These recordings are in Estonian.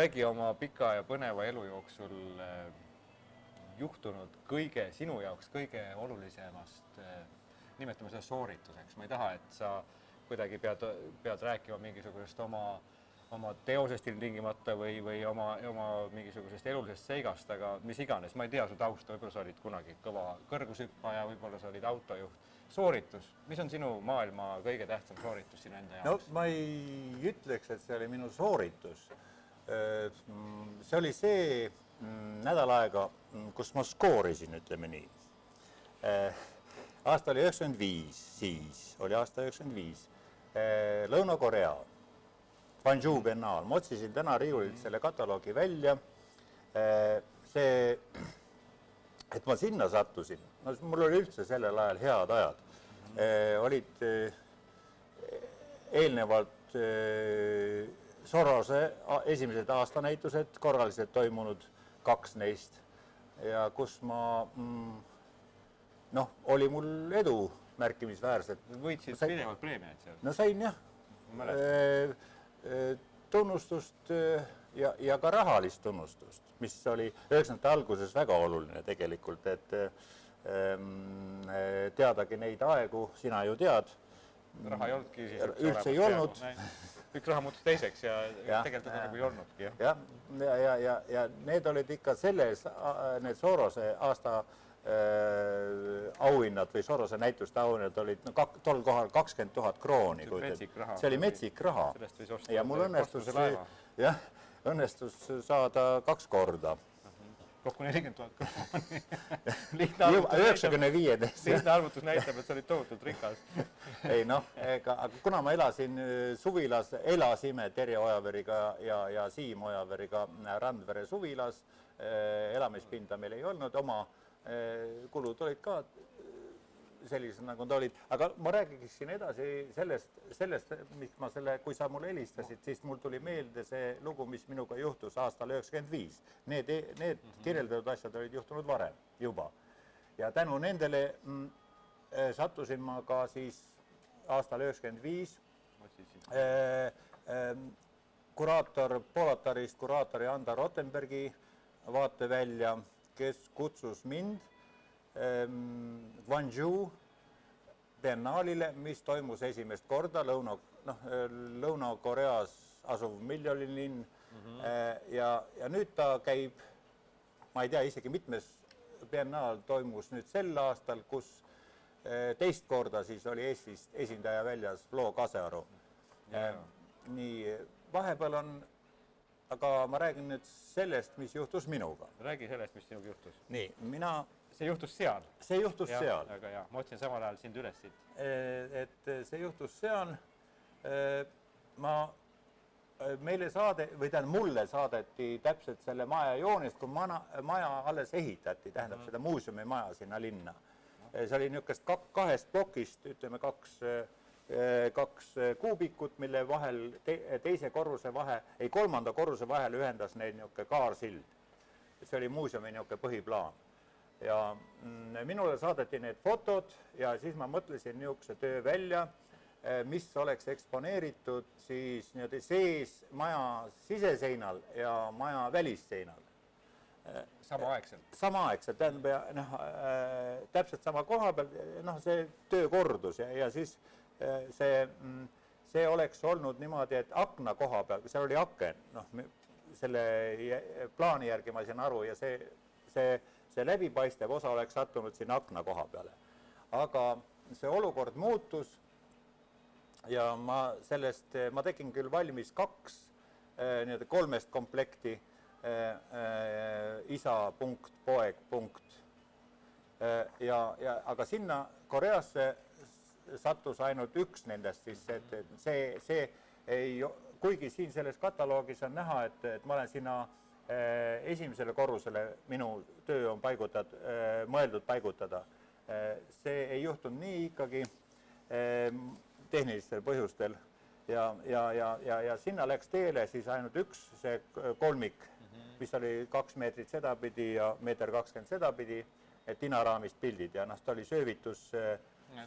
räägi oma pika ja põneva elu jooksul juhtunud sinu jaoks kõige olulisemast, nimetame seda soorituseks. Ma ei taha, et sa kuidagi pead rääkima mingisugusest oma teosest ilmtingimata või oma mingisugusest elulisest seigast, aga mis iganes. Ma ei tea su tausta, võib-olla sa olid kunagi kõva kõrgushüppaja, võib-olla sa olid autojuht. Sooritus, mis on sinu maailma kõige tähtsam sooritus sinu enda jaoks? No ma ei ütleks, et see oli minu sooritus. See oli see nädal aega, kus ma skoorisin, ütleme nii. Aasta oli 95, siis oli aasta 95. Lõuna-Korea, Gwangju Biennaal. Ma otsisin täna riiulilt selle kataloogi välja. See, et ma sinna sattusin, no mul oli üldse sellel ajal head ajad. Olid eelnevalt Sorose esimesed aastanäitused, korraliselt toimunud 2 neist ja kus ma, oli mul edu märkimisväärselt. Võitsid pidevalt preemiaid seal? No sain jah. Tunnustust ja ka rahalist tunnustust, mis oli 90. alguses väga oluline tegelikult, et teadagi neid aegu, sina ju tead. Raha ei olnudki siis üldse ei olnud. Üks raha muutus teiseks ja tegelikult nagu ei olnudki. Ja need olid ikka need Sorose aasta auhinnad või Sorose näituste auhinnad olid tol kohal 20 000 krooni. See oli metsik raha. Ja mul õnnestus saada 2 korda. Kokku 40 000 krooni. 95. Lihtne arvutus näitab, et sa olid tohutult rikas. Ei aga kuna ma elasime Terje Ojaveriga ja Siim Ojaveriga Randvere suvilas, elamispinda meil ei olnud, oma kulud olid ka sellised, nagu nad olid. Aga ma räägiksin edasi sellest, kui sa mulle helistasid, siis mul tuli meelde see lugu, mis minuga juhtus aastal 95. Need kirjeldatud asjad olid juhtunud varem juba. Ja tänu nendele sattusin ma ka siis aastal 95 Polatarist kuraatori Anda Rottenbergi vaatevälja, kes kutsus mind Gwangju Biennaalile, mis toimus esimest korda Lõuna-Koreas asuv miljonilinn. Ja nüüd ta käib, ma ei tea isegi mitmes biennaal toimus nüüd sel aastal, kus teist korda siis oli Eestist esindaja väljas Flo Kasearu. Nii, vahepeal on, aga ma räägin nüüd sellest, mis juhtus minuga. Räägi sellest, mis sinuga juhtus. Nii, See juhtus seal? See juhtus seal. Aga jah, ma otsin samal ajal sind üles siit. Et see juhtus seal. Mulle saadeti täpselt selle maja joonest, kui maja alles ehitati, tähendab seda muuseumi maja sinna linna. See oli niisugust 2 plokist, ütleme 2 kuubikut, mille vahel kolmanda korruse vahel ühendas neid niisugune kaarsild. See oli muuseumi niisugune põhiplaan. Ja minule saadeti need fotod ja siis ma mõtlesin niisuguse töö välja, mis oleks eksponeeritud siis sees maja siseseinal ja maja välisseinal. Samaaegselt, täpselt sama koha peal, see töö kordus ja siis see oleks olnud niimoodi, et akna koha peal, seal oli aken, selle plaani järgi ma sain aru ja see läbipaistev osa oleks sattunud sinna akna koha peale. Aga see olukord muutus ja ma tegin küll valmis 2 3 komplekti, isa punkt, poeg punkt. Aga sinna Koreasse sattus ainult 1 nendest, siis kuigi siin selles kataloogis on näha, et ma olen sinna esimesele korrusele minu töö on mõeldud paigutada. See ei juhtunud nii ikkagi tehnilistel põhjustel ja sinna läks teele siis ainult 1 see kolmik, mis oli 2 meetrit sedapidi ja 1,20 meetrit sedapidi, tinaraamist pildid ja ta oli söövitus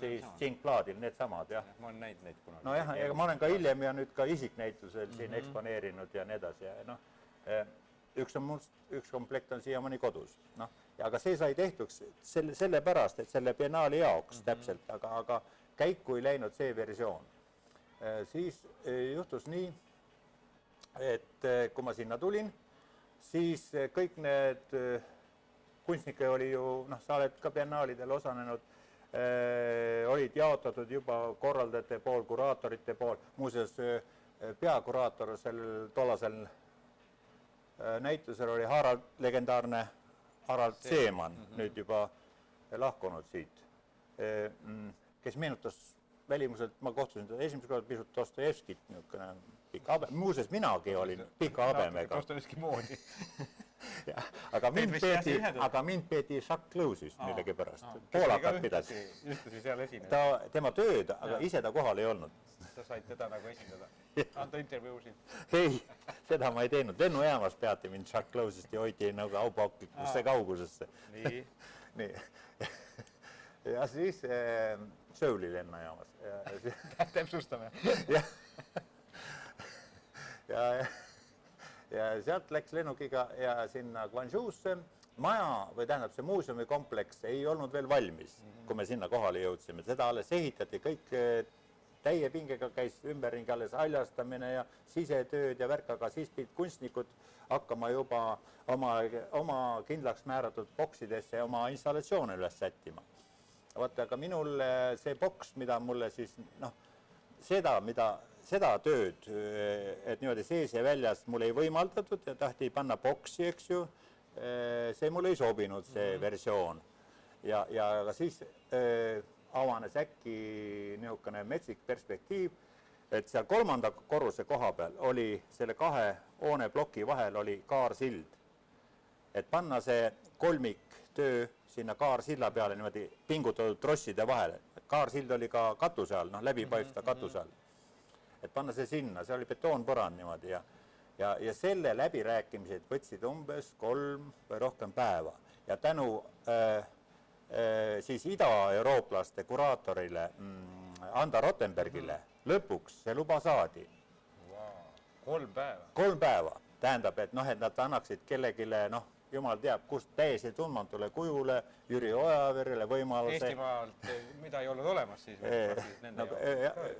siis tsinkplaadil, need samad. Ma olen näinud neid kunagi. Nojah, ma olen ka hiljem ja nüüd ka isiknäitusel siin eksponeerinud ja nii edasi. üks komplekt on siiamaani kodus. Noh, aga see sai tehtuks sellepärast, et selle biennaali jaoks täpselt, aga käiku ei läinud see versioon. Siis juhtus nii, et kui ma sinna tulin, siis kõik need kunstnikke oli ju, sa oled ka biennaalidel osanenud, olid jaotatud juba korraldajate pool, kuraatorite pool. Muuseas, peakuraator tollasel näitusel oli legendaarne Harald Seeman, nüüd juba lahkunud siit, kes meenutas välimuselt, ma kohtusin esimese korda pisut Dostojevskit, niisugune pika habemega. Muuseas, minagi olin pika habemega. Dostojevski moodi. Aga mind peeti Jacques Clousist millegi pärast. Poolakad pidas. Ühtlasi seal esine. Tema tööd, aga ise ta kohal ei olnud. Sa said teda nagu esindada. Anda intervjuusid. Ei, seda ma ei teinud. Lennujaamas peati mind Jacques Clousist ja hoiti nagu aupaklikusse kaugusesse. Nii. Nii. Ja siis Seuli lennujaamas. Täpsustame. Ja sealt läks lennukiga ja sinna Guangzhousse. Maja, või tähendab see muuseumikompleks ei olnud veel valmis, kui me sinna kohale jõudsime. Seda alles ehitati, kõik täie pingega käis ümberringi alles haljastamine ja sisetööd ja värk, aga siis pidid kunstnikud hakkama juba oma kindlaks määratud boksidesse ja oma installatsioone üles sättima. Vaata, aga minul see boks, mida mulle siis, seda tööd, et niimoodi sees ja väljas mul ei võimaldatud ja tahti panna boksi, eks ju, see mulle ei sobinud, see versioon. Ja siis avanes äkki niisugune metsik perspektiiv, et seal 3. korruse koha peal oli selle 2 hooneploki vahel oli kaarsild. Et panna see kolmiktöö sinna kaarsilla peale niimoodi pingutatud trosside vahele. Kaarsild oli ka katuse all, läbipaista katuse all. Et panna see sinna, see oli betoonpõrand niimoodi ja selle läbirääkimised võtsid umbes 3 või rohkem päeva. Ja tänu siis ida-eurooplaste kuraatorile Anda Rottenbergile lõpuks see luba saadi. 3 päeva? 3 päeva. Tähendab, et nad annaksid kellegile, jumal teab, kust täiesti tundmatule kujule, Jüri Ojaverele võimaluse. Eestimaalt, mida ei olnud olemas siis?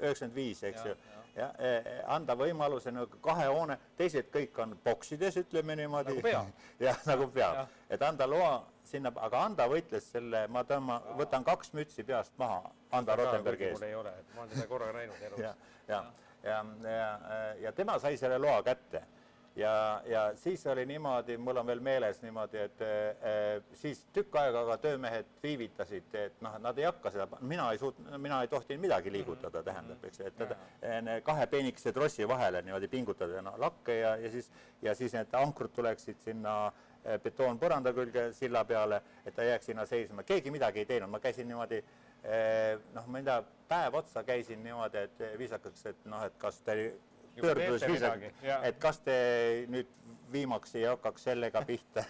95, eks ju. Ja anda võimaluse 2 hoone, teised kõik on boksides, ütleme niimoodi. Nagu peab. Ja, nagu peab. Et anda loa sinna, aga Anda võitles selle, ma võtan 2 mütsi peast maha Anda Rottenbergi eest. Mul ei ole, ma olen seda korraga näinud elus. Ja tema sai selle loa kätte. Ja siis oli niimoodi, mul on veel meeles niimoodi, et siis tükk aega aga töömehed viivitasid, et nad ei hakka seda, mina ei tohtinud midagi liigutada, tähendab, eks, et 2 peenikese trossi vahele niimoodi pingutada lakke ja siis need ankrud tuleksid sinna betoonpõranda külge silla peale, et ta jääks sinna seisma. Keegi midagi ei teinud, ma käisin niimoodi, päev otsa käisin niimoodi, et viisakaks, et kas ta pöördus viisakaks, et kas te nüüd viimaks ei hakkaks sellega pihta.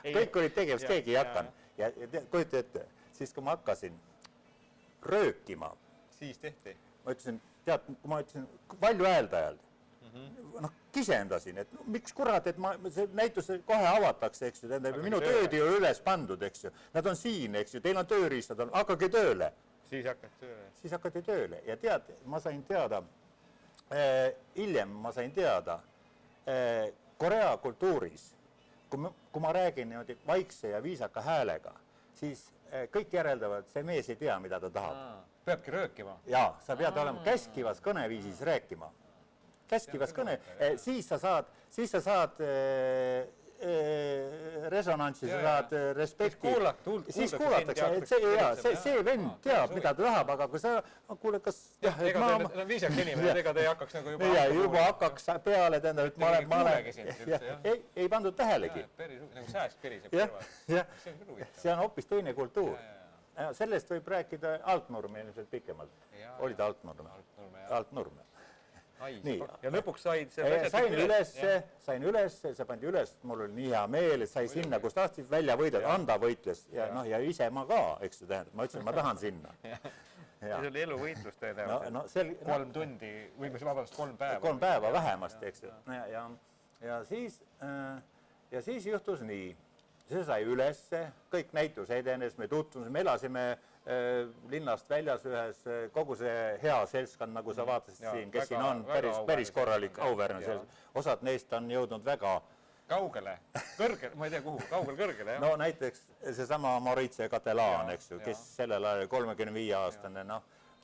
Kõik olid tegevus, keegi ei hakanud. Ja kujuta ette, siis kui ma hakkasin röökima. Siis tehti? Ma ütlesin, kui ma ütlesin palju hääldajalt, kisendasin, et miks kurat, et see näitus kohe avatakse, eks ju, minu tööd ei ole üles pandud, eks ju. Nad on siin, eks ju, teil on tööriistad, hakkagi tööle. Siis hakati tööle? Siis hakati tööle ja tead, ma sain teada, hiljem ma sain teada, Korea kultuuris, kui ma räägin niimoodi vaikse ja viisaka häälega, siis kõik järeldavad, see mees ei tea, mida ta tahab. Peabki röökima? Jaa, sa pead olema käskivas kõneviisis rääkima. Käskivas kõne, siis sa saad resonantsi, sa saad respekti. Siis kuulatakse, see vend teab, mida ta tahab, aga kui sa kuule, kas... Ega ta on viisaks inimene, ega ta ei hakkaks nagu juba hakkaks peale, tähendab, et ma olen... Ei pandud tähelegi. Nagu sääsk periseb kõrval. See on hoopis teine kultuur. Sellest võib rääkida Altnurme ilmselt pikemalt. Oli ta Altnurme. Ja lõpuks said sain üles, see pandi üles, mul oli nii hea meel, et sai sinna, kus tahtsid välja võidada, Anda võitles ja ise ma ka, eks ju tähendab, ma ütlesin, ma tahan sinna. See oli eluvõitlus tõenäoliselt, 3 tundi, või vabandust, 3 päeva. 3 päeva vähemasti, eks ju. ja siis juhtus nii, see sai ülesse, kõik näitus edenes, me tutvusime, me elasime linnast väljas ühes, kogu see hea seltskond, nagu sa vaatasid siin, kes siin on, päris korralik, auväärne seltskond. Osad neist on jõudnud väga kaugele, kõrgele, ma ei tea kuhu, kaugele, jah. No näiteks seesama Maurizio Catelan, eks ju, kes sellel ajal 35-aastane,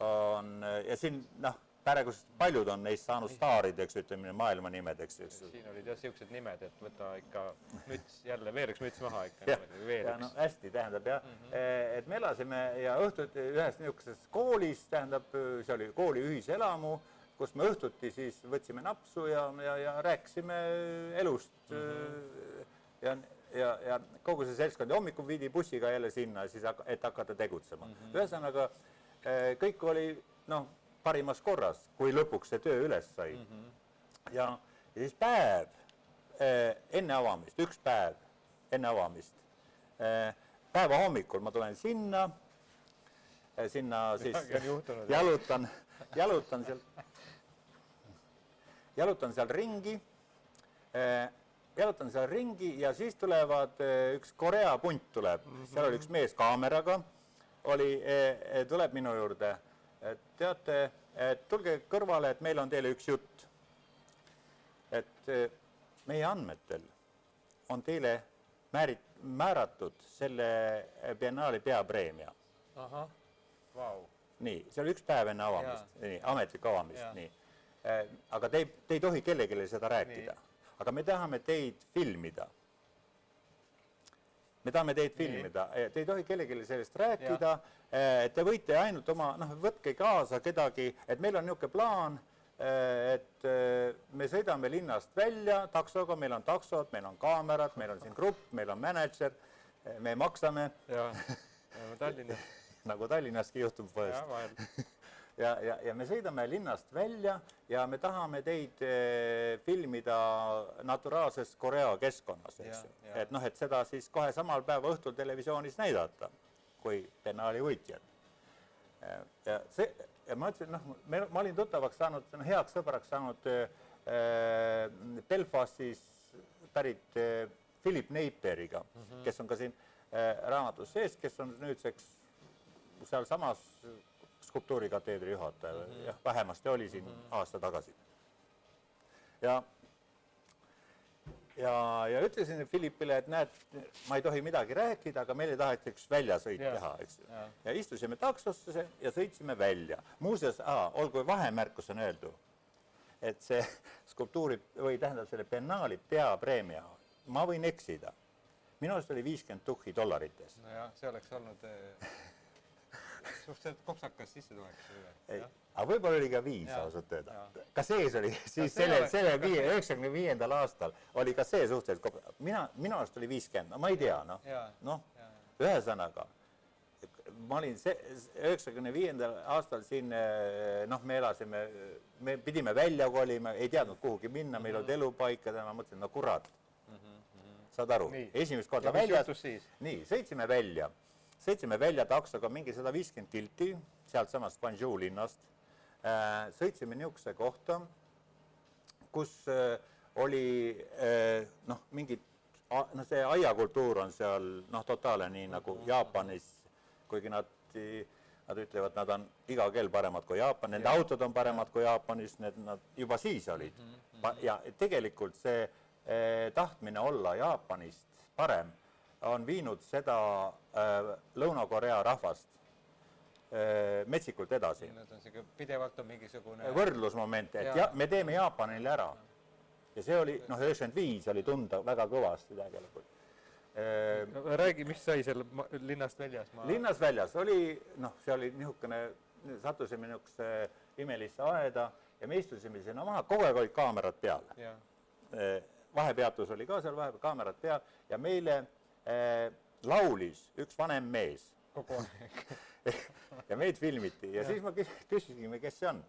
on, ja siin, praegust paljud on neist saanud staarideks, ütleme maailma nimedeks. Siin olid jah siuksed nimed, et võta ikka müts, jälle veel üks müts maha ikka. Hästi, tähendab jah, et me elasime ja õhtuti ühes niisuguses koolis, tähendab, see oli kooli ühiselamu, kus me õhtuti siis võtsime napsu ja rääkisime elust ja kogu see seltskond ja hommikul viidi bussiga jälle sinna, siis, et hakata tegutsema. Ühesõnaga, kõik oli, parimas korras, kui lõpuks see töö üles sai. Ja siis päev enne avamist, üks päev enne avamist, päeva hommikul ma tulen sinna siis jalutan seal ringi ja siis tulevad, üks Korea punt tuleb, seal oli üks mees kaameraga, tuleb minu juurde. Teate, tulge kõrvale, et meil on teile üks jutt. Et meie andmetel on teile määratud selle biennaali peapreemia. Ahah, vau. Nii, see oli üks päev enne avamist, ametlik avamist, nii. Aga te ei tohi kellelegi seda rääkida. Aga me tahame teid filmida. Te ei tohi kellelegi sellest rääkida, te võite ainult oma, võtke kaasa kedagi, et meil on niisugune plaan, et me sõidame linnast välja taksoga, meil on taksod, meil on kaamerad, meil on siin grupp, meil on mänedžer, me maksame. Tallinnas. Nagu Tallinnaski juhtub vahest. Ja me sõidame linnast välja ja me tahame teid filmida naturaalses Korea keskkonnas, eks ju. Et seda siis kohe samal päeva õhtul televisioonis näidata, kui biennaali võitjad. Ja ma ütlesin, ma olin tuttavaks saanud, heaks sõbraks saanud Belfastis pärit Philip Neiperiga, kes on ka siin raamatus sees, kes on nüüdseks seal samas skulptuurikateedri juhataja, vähemasti oli siin aasta tagasi. Ja ütlesin Philipile, et näed, ma ei tohi midagi rääkida, aga meile taheti üks väljasõit teha, eks ju. Ja istusime taksosse ja sõitsime välja. Muuseas, olgu vahemärkus on öeldu, et see skulptuuri, või tähendab selle biennaali peapreemia, ma võin eksida. Minu arust oli $50 000. Nojah, see oleks olnud suhteliselt kopsakas sissetulek. Aga võib-olla oli ka 5 ausalt öelda. Ka sees oli, siis selle 95. aastal oli ka see suhteliselt kopsakas. Minu arust oli 50, ma ei tea, ühesõnaga, ma olin 95. aastal siin, me elasime, me pidime välja kolima, ei teadnud kuhugi minna, meil olid elupaikad ja ma mõtlesin, kurat, saad aru, esimest korda väljas. Nii, sõitsime välja taksoga mingi 150 kilti, sealt samast Guangzhou linnast. Sõitsime niisuguse kohta, kus oli mingid, see aiakultuur on seal totaalne nii nagu Jaapanis, kuigi nad ütlevad, nad on iga kell paremad kui Jaapan, nende autod on paremad kui Jaapanis, nad juba siis olid. Ja tegelikult see tahtmine olla Jaapanist parem on viinud seda Lõuna-Korea rahvast metsikult edasi. Pidevalt on mingisugune võrdlusmoment, et me teeme Jaapanile ära. Ja see oli, 95 oli tunda väga kõvasti tegelikult. Räägi, mis sai seal linnast väljas? Linnast väljas oli, see oli niisugune, sattusime niisuguse imelisse aeda ja me istusime sinna maha, kogu aeg olid kaamerad peal. Vahepeatus oli ka seal vahepeal kaamerad peal ja meile laulis üks vanem mees. Kogu aeg. Ja meid filmiti ja siis ma küsisime, kes see on.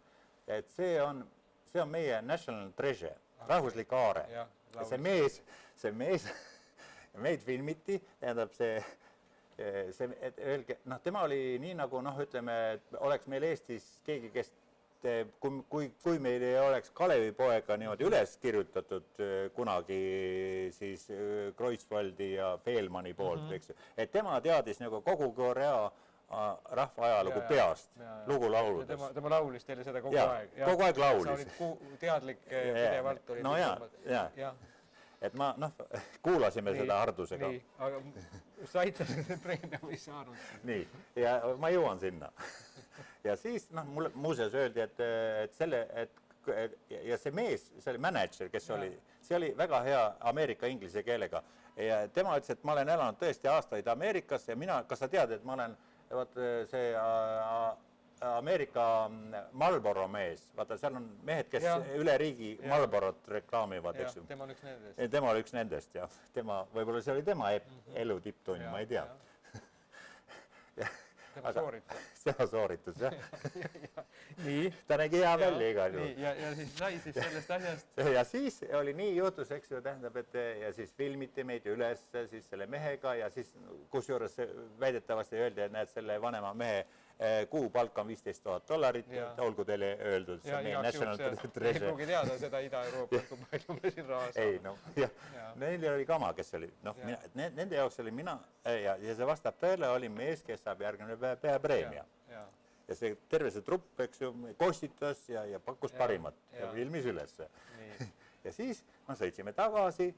Et see on meie national treasure, rahvuslik aare. Ja see mees, meid filmiti, tähendab tema oli nii nagu, ütleme, et oleks meil Eestis keegi, kes kui meil ei oleks Kalevipoega niimoodi üles kirjutatud kunagi siis Kreutzwaldi ja Fehlmanni poolt, eks ju, et tema teadis nagu kogu Korea rahva ajalugu peast, lugu lauludes. Tema laulis teile seda kogu aeg. Kogu aeg laulis. Sa olid teadlik pidevalt. No jaa. Et ma, kuulasime seda hardusega. Nii, aga said sa selle preemia või saanud? Nii, ja ma jõuan sinna. Ja siis, mulle muuseas öeldi, et see mees, see oli manager, kes oli, see oli väga hea ameerika-inglise keelega. Ja tema ütles, et ma olen elanud tõesti aastaid Ameerikas ja mina, kas sa tead, et ma olen see Ameerika Marlboro mees, vaata seal on mehed, kes üle riigi Marlborot reklaamivad, eks ju. Tema on üks nendest. Tema oli üks nendest, jah. Võib-olla see oli tema elu tipptunni, ma ei tea. Tema sooritus. Tema sooritus, jah. Nii. Ta nägi hea välja igal juhul. Ja siis sai siis sellest asjast. Ja siis oli nii juhtus, eks ju, tähendab, et ja siis filmiti meid üles siis selle mehega ja siis kusjuures väidetavasti öeldi, et näed selle vanema mehe kuupalk on $15,000, olgu teile öeldud. Ja igaks juhul ei pruugi teada seda Ida-Euroopat, kui palju me siin raha saame. Ei, jah. Neil oli kama, kes oli, nende jaoks oli mina ja see vastab tõele, oli mees, kes saab järgmine peapreemia. Ja see terve see trupp, eks ju, kostitas ja pakkus parimat ja filmis üles. Ja siis sõitsime tagasi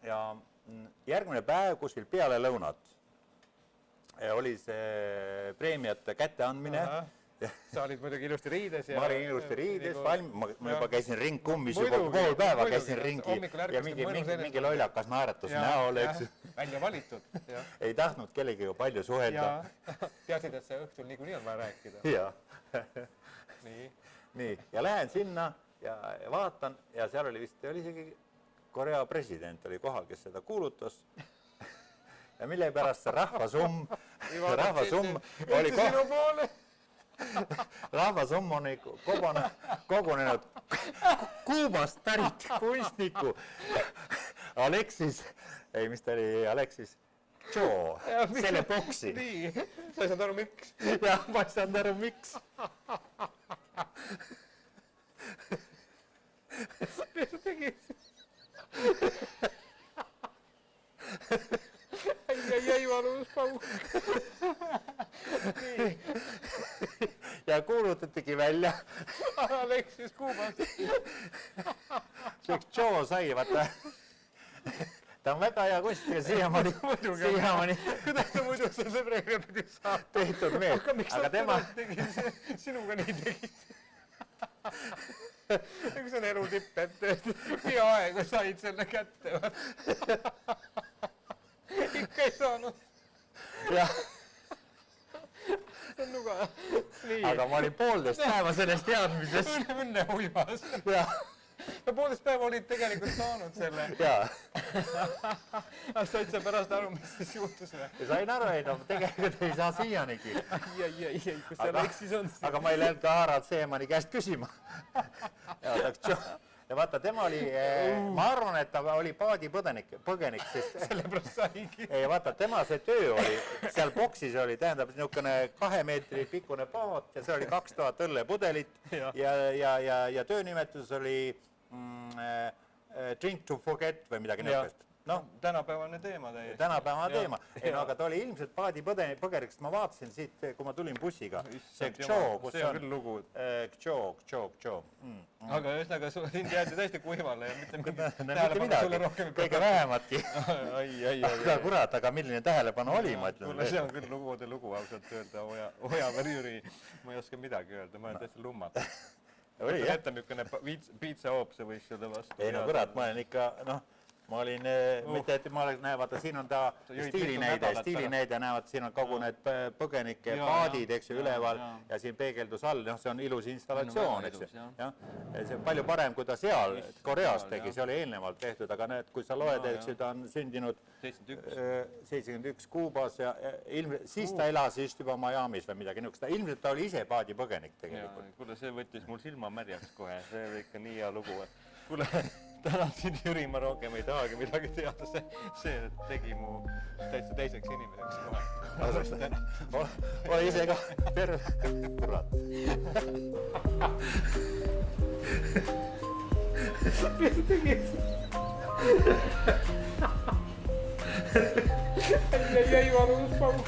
ja järgmine päev kuskil peale lõunat oli see preemiate kätteandmine. Sa olid muidugi ilusti riides. Ma olin ilusti riides, ma juba käisin ringkummis juba pool päeva, käisin ringi ja mingi lollakas naeratus näol, eks. Välja valitud. Ei tahtnud kellegiga palju suhelda. Teadsid, et see õhtul niikuinii on vaja rääkida. Jaa. Nii, ja lähen sinna ja vaatan ja seal oli vist, oli isegi Korea president oli kohal, kes seda kuulutas. Ja mille pärast see rahvasumm oli rahvasumm on kogunenud Kuubast pärit kunstniku Alexis, ei, mis ta oli, Alexis Joe, selle boksi. Nii, sa ei saanud aru miks? Jah, ma ei saanud aru miks. Mis sa tegid? Ei valus pauk. Ja kuulutatigi välja. Alexis Kuubast. See Joe sai, vaata. Ta on väga hea kunstiga siiamaani. Kuidas ta muidu selle preemia pidi saab? Tehtud mees. Aga tema sinuga nii tegid. Üks on elu tipp, et peaaegu said selle kätte. Ikka ei saanud. Jah. See on nuga. Aga ma olin 1,5 päeva sellest teadmises. Õnne uimas. Jah. Ja 1,5 päeva olid tegelikult saanud selle. Jaa. Aga said sa pärast aru, mis siis juhtus? Ja sain aru, ei, tegelikult ei saa siianigi. Ei, kus see Alexis on? Aga ma ei läinud ka Harald Seemani käest küsima. Ja vaata, tema oli, ma arvan, et ta oli paadipõgenik, sest sellepärast saigi. Ja vaata, tema see töö oli, seal boksis oli, tähendab, niisugune 2 meetri pikkune paat ja see oli 2000 õllepudelit ja töönimetus oli Drink to Forget või midagi niisugust. Tänapäevane teema täiesti. Tänapäevane teema. Aga ta oli ilmselt paadipõgenik, sest ma vaatasin siit, kui ma tulin bussiga. See Joe, kus see on küll lugu. Joe. Aga ühesõnaga, sind jäeti täiesti kuivale ja mitte midagi, kõige vähematki. Aga kurat, aga milline tähelepanu oli, ma ütlen. See on küll lugude lugu, ausalt öelda, Oja-Jüri. Ma ei oska midagi öelda, ma olen täiesti lummat. Jätta mükene piitsahoop, see võiks selle vastu. Ei no kurat, ma olen ikka, ma olin, mitte et ma olen, vaata, siin on ta stiilinäide, näevad, siin on kogu need põgenike paadid, eks ju, üleval ja siin peegeldus all, see on ilus installatsioon, eks ju. See on palju parem, kui ta seal Koreas tegi, see oli eelnevalt tehtud, aga need, kui sa loed, eks ju, ta on sündinud 71 Kuubas ja siis ta elas just juba Miamis või midagi niisugust. Ilmselt ta oli ise paadipõgenik tegelikult. Kuule, see võttis mul silma märjaks kohe, see oli ikka nii hea lugu. Kuule, tänan sind, Jüri, ma rohkem ei tahagi midagi teada, see tegi mu täitsa teiseks inimeseks kohe. ole ise ka terve, kurat. Mis tegid? Jäi valus paugu.